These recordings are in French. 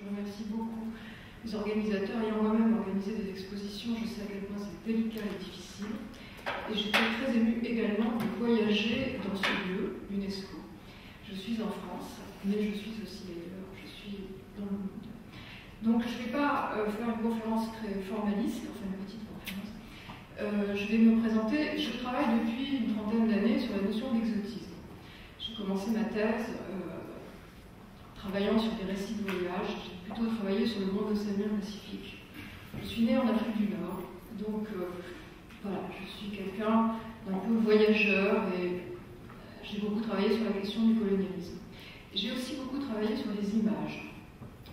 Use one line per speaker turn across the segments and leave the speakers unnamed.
remercie beaucoup les organisateurs. Ayant moi-même organisé des expositions, je sais à quel point c'est délicat et difficile. Et j'étais très émue également de voyager dans ce lieu, l'UNESCO. Je suis en France, mais je suis aussi ailleurs, je suis dans le monde. Donc je ne vais pas faire une conférence très formaliste, enfin une petite conférence. Je vais me présenter. Je travaille depuis une trentaine d'années sur la notion d'exotisme. J'ai commencé ma thèse travaillant sur des récits de voyage. J'ai plutôt travaillé sur le monde océanien Pacifique. Je suis née en Afrique du Nord, donc voilà, je suis quelqu'un d'un peu voyageur et j'ai beaucoup travaillé sur la question du colonialisme. J'ai aussi beaucoup travaillé sur les images.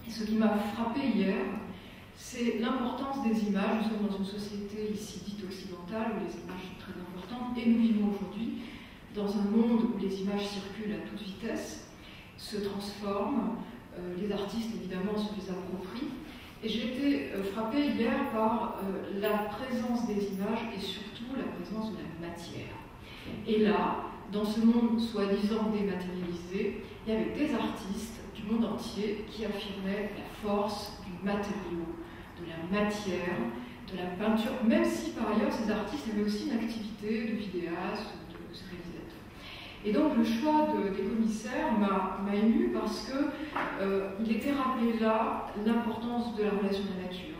Et ce qui m'a frappé hier, c'est l'importance des images. Nous sommes dans une société ici dite occidentale où les images sont très importantes et nous vivons aujourd'hui dans un monde où les images circulent à toute vitesse, se transforment, les artistes évidemment se les approprient. Et j'ai été frappée hier par la présence des images et surtout la présence de la matière. Et là, dans ce monde soi-disant dématérialisé, il y avait des artistes du monde entier qui affirmaient la force du matériau, de la matière, de la peinture, même si par ailleurs ces artistes avaient aussi une activité de vidéaste, de réalisateur. Et donc le choix des commissaires m'a émue parce qu'il était rappelé là l'importance de la relation à la nature,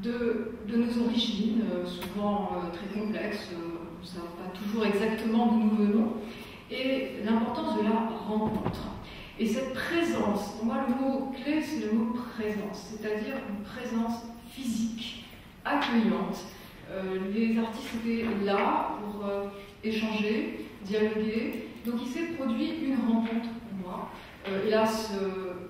de nos origines, souvent très complexes, on ne sait pas toujours exactement d'où nous venons, et l'importance de la rencontre. Et cette présence, pour moi le mot clé c'est le mot présence, c'est-à-dire une présence physique, accueillante. Les artistes étaient là pour échanger, dialoguer. Donc il s'est produit une rencontre pour moi, hélas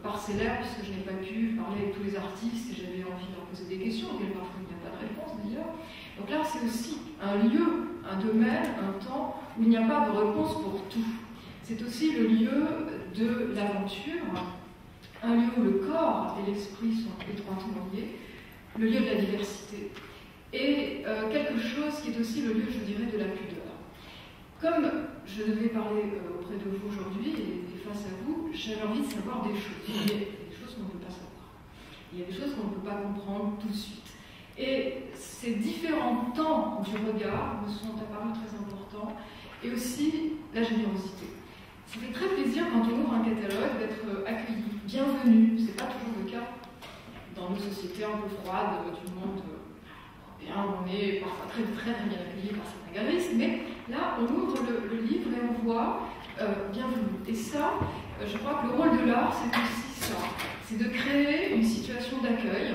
parcellaire puisque je n'ai pas pu parler avec tous les artistes et j'avais envie de leur poser des questions, auxquelles parfois il n'y a pas de réponse d'ailleurs. Donc là c'est aussi un lieu, un domaine, un temps où il n'y a pas de réponse pour tout. C'est aussi le lieu de l'aventure, un lieu où le corps et l'esprit sont étroitement liés, le lieu de la diversité, et quelque chose qui est aussi le lieu, je dirais, de la pudeur. Comme je devais parler auprès de vous aujourd'hui et face à vous, j'avais envie de savoir des choses. Il y a des choses qu'on ne peut pas savoir. Il y a des choses qu'on ne peut pas comprendre tout de suite. Et ces différents temps du regard me sont apparus très importants, et aussi la générosité. Ça fait très plaisir quand on ouvre un catalogue d'être accueilli, bienvenu. Ce n'est pas toujours le cas dans nos sociétés un peu froides du monde européen. On est parfois très bien accueillis par certains galeristes, mais là on ouvre le livre et on voit bienvenue. Et ça, je crois que le rôle de l'art c'est aussi ça, c'est de créer une situation d'accueil,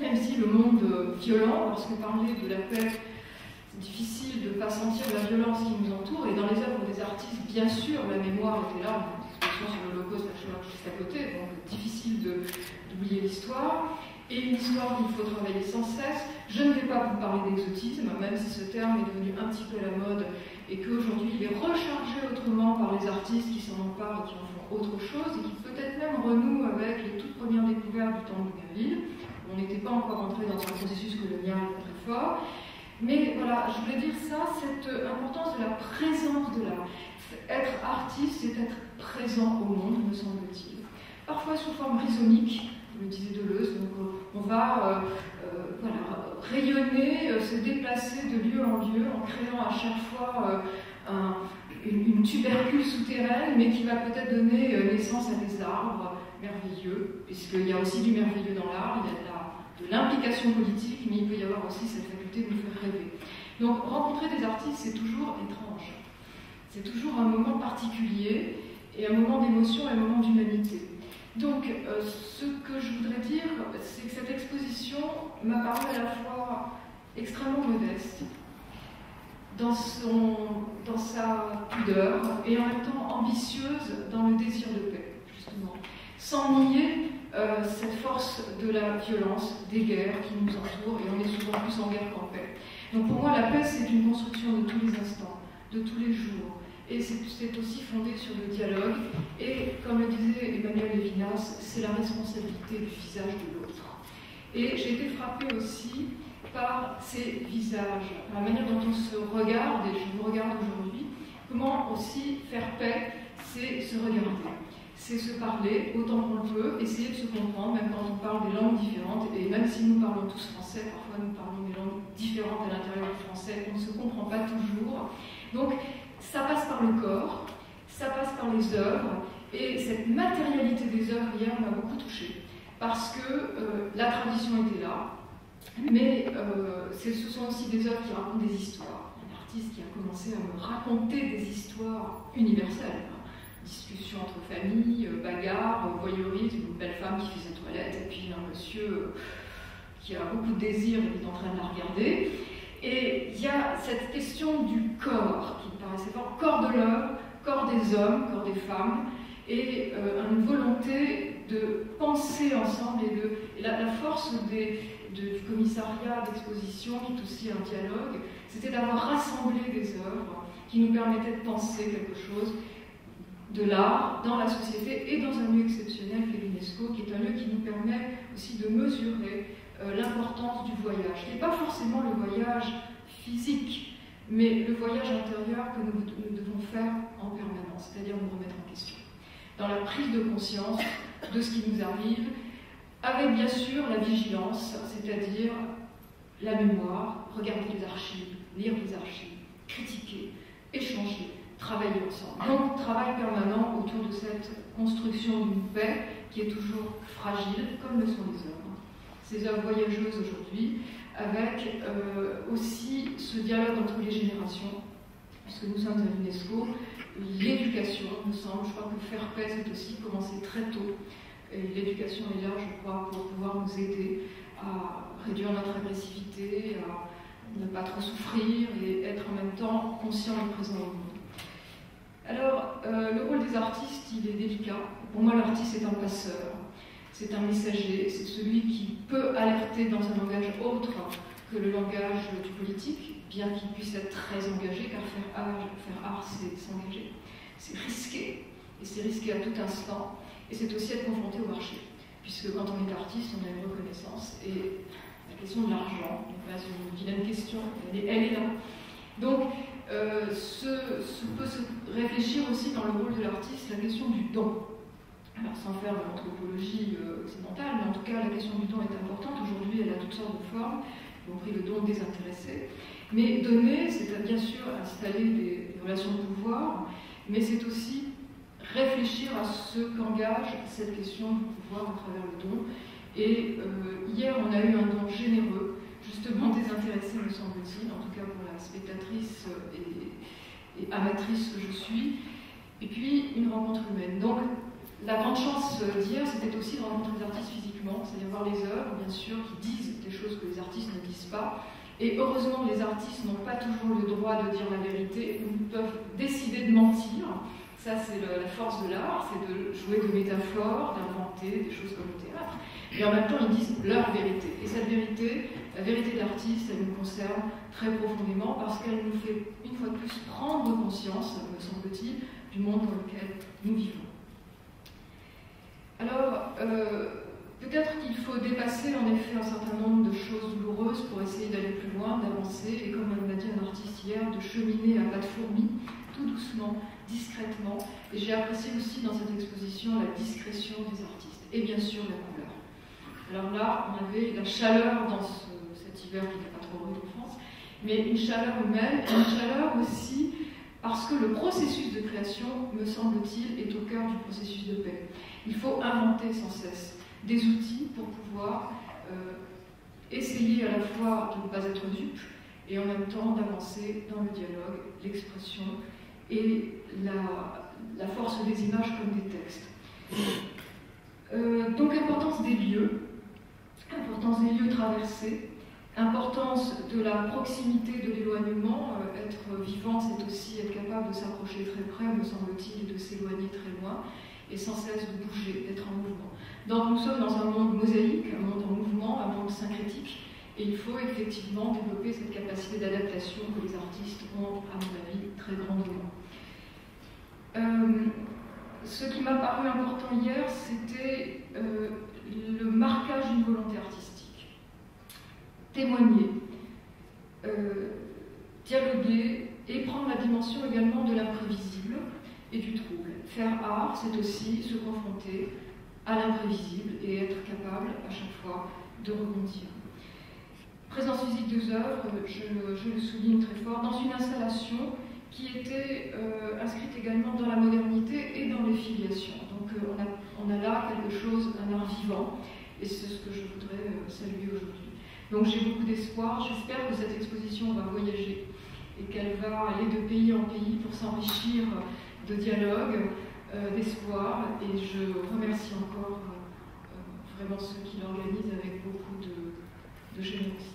même si le monde violent, lorsque parler de la paix, c'est difficile de ne pas sentir la violence qui nous entoure, et dans les œuvres des artistes, bien sûr, la mémoire était là, une exposition sur l'Holocauste, la Shoah juste à côté, donc difficile d'oublier l'histoire, et une histoire qu'il faut travailler sans cesse. Je ne vais pas vous parler d'exotisme, même si ce terme est devenu un petit peu la mode, et qu'aujourd'hui il est rechargé autrement par les artistes qui s'en emparent et qui en font autre chose, et qui peut-être même renouent avec les toutes premières découvertes du temps de Bougainville. On n'était pas encore entré dans un processus colonial très fort. Mais voilà, je voulais dire ça, cette importance de la présence de l'art. Être artiste, c'est être présent au monde, me semble-t-il. Parfois sous forme rhizomique, le disait Deleuze, donc on va voilà, rayonner, se déplacer de lieu en lieu, en créant à chaque fois une tubercule souterraine, mais qui va peut-être donner naissance à des arbres merveilleux, puisqu'il y a aussi du merveilleux dans l'art, il y a de l'implication politique, mais il peut y avoir aussi cette faculté de nous faire rêver. Donc rencontrer des artistes, c'est toujours étrange. C'est toujours un moment particulier, et un moment d'émotion, et un moment d'humanité. Donc ce que je voudrais dire, c'est que cette exposition m'a paru à la fois extrêmement modeste, dans sa pudeur, et en même temps ambitieuse dans le désir de paix, justement. Sans nier cette force de la violence, des guerres qui nous entourent, et on est souvent plus en guerre qu'en paix. Donc pour moi, la paix, c'est une construction de tous les instants, de tous les jours, et c'est aussi fondé sur le dialogue, et comme le disait Emmanuel Levinas, c'est la responsabilité du visage de l'autre. Et j'ai été frappée aussi par ces visages, par la manière dont on se regarde, et je vous regarde aujourd'hui, comment aussi faire paix, c'est se regarder. c'est se parler autant qu'on le peut, essayer de se comprendre, même quand on parle des langues différentes, et même si nous parlons tous français, parfois nous parlons des langues différentes à l'intérieur du français, on ne se comprend pas toujours. Donc ça passe par le corps, ça passe par les œuvres, et cette matérialité des œuvres hier m'a beaucoup touchée, parce que la tradition était là, mais ce sont aussi des œuvres qui racontent des histoires. Un artiste qui a commencé à me raconter des histoires universelles. Discussion entre familles, bagarre, voyeurisme, une belle femme qui fait ses toilettes, et puis un monsieur qui a beaucoup de désir et qui est en train de la regarder. Et il y a cette question du corps qui me paraissait fort, corps de l'œuvre, corps des hommes, corps des femmes, et une volonté de penser ensemble, et la force du commissariat d'exposition, qui est aussi un dialogue, c'était d'avoir rassemblé des œuvres qui nous permettaient de penser quelque chose de l'art dans la société et dans un lieu exceptionnel qu'est l'UNESCO, qui est un lieu qui nous permet aussi de mesurer l'importance du voyage, qui n'est pas forcément le voyage physique, mais le voyage intérieur que nous devons faire en permanence, c'est-à-dire nous remettre en question, dans la prise de conscience de ce qui nous arrive, avec bien sûr la vigilance, c'est-à-dire la mémoire, regarder les archives, lire les archives, critiquer, échanger, travailler ensemble. Donc, travail permanent autour de cette construction d'une paix qui est toujours fragile, comme le sont les œuvres. Ces œuvres voyageuses aujourd'hui, avec aussi ce dialogue entre les générations, puisque nous sommes à l'UNESCO, l'éducation, me semble, je crois que faire paix, c'est aussi commencer très tôt. Et l'éducation est là, je crois, pour pouvoir nous aider à réduire notre agressivité, à ne pas trop souffrir et être en même temps conscient et présent au monde. Alors, le rôle des artistes, il est délicat. Pour moi, l'artiste est un passeur, c'est un messager, c'est celui qui peut alerter dans un langage autre que le langage du politique, bien qu'il puisse être très engagé, car faire art, c'est s'engager. C'est risqué, et c'est risqué à tout instant, et c'est aussi être confronté au marché, puisque quand on est artiste, on a une reconnaissance, et la question de l'argent, c'est une vilaine question, elle est là. Donc, peut se réfléchir aussi dans le rôle de l'artiste la question du don. Alors, sans faire de l'anthropologie occidentale, mais en tout cas, la question du don est importante. Aujourd'hui, elle a toutes sortes de formes, y compris le don désintéressé. Mais donner, c'est bien sûr installer des relations de pouvoir, mais c'est aussi réfléchir à ce qu'engage cette question du pouvoir à travers le don. Et hier, on a eu un don généreux, justement désintéressé, me semble-t-il, en tout cas pour la spectatrice et amatrice que je suis, et puis une rencontre humaine. Donc, la grande chance d'hier, c'était aussi de rencontrer les artistes physiquement, c'est-à-dire voir les œuvres, bien sûr, qui disent des choses que les artistes ne disent pas. Et heureusement, les artistes n'ont pas toujours le droit de dire la vérité, ou ils peuvent décider de mentir. Ça, c'est la force de l'art, c'est de jouer de métaphores, d'inventer des choses comme le théâtre. Et en même temps, ils disent leur vérité. Et cette vérité, la vérité de l'artiste, elle nous concerne très profondément parce qu'elle nous fait, une fois de plus, prendre conscience, me semble-t-il, du monde dans lequel nous vivons. Alors, peut-être qu'il faut dépasser en effet un certain nombre de choses douloureuses pour essayer d'aller plus loin, d'avancer, et comme l'a dit un artiste hier, de cheminer à pas de fourmi, tout doucement, discrètement. Et j'ai apprécié aussi dans cette exposition la discrétion des artistes, et bien sûr la couleur. Alors là, on avait la chaleur dans cet hiver qui n'était pas trop rude en France, mais une chaleur humaine, et une chaleur aussi parce que le processus de création, me semble-t-il, est au cœur du processus de paix. Il faut inventer sans cesse des outils pour pouvoir essayer à la fois de ne pas être dupe et en même temps d'avancer dans le dialogue, l'expression et la force des images comme des textes. Donc importance des lieux traversés, importance de la proximité, de l'éloignement. Être vivant, c'est aussi être capable de s'approcher très près, me semble-t-il, et de s'éloigner très loin, et sans cesse de bouger, d'être en mouvement. Donc nous sommes dans un monde mosaïque, un monde en mouvement, un monde syncrétique, et il faut effectivement développer cette capacité d'adaptation que les artistes ont, à mon avis, très grandement. Ce qui m'a paru important hier, c'était le marquage d'une volonté artistique. Témoigner, dialoguer et prendre la dimension également de l'imprévisible et du trouble. faire art, c'est aussi se confronter à l'imprévisible et être capable à chaque fois de rebondir. Présence physique 2 œuvres, je le souligne très fort, dans une installation qui était inscrite également dans la modernité et dans les filiations. Donc on a là quelque chose, un art vivant, et c'est ce que je voudrais saluer aujourd'hui. Donc j'ai beaucoup d'espoir, j'espère que cette exposition va voyager et qu'elle va aller de pays en pays pour s'enrichir de dialogue, d'espoir, et je remercie encore vraiment ceux qui l'organisent avec beaucoup de générosité.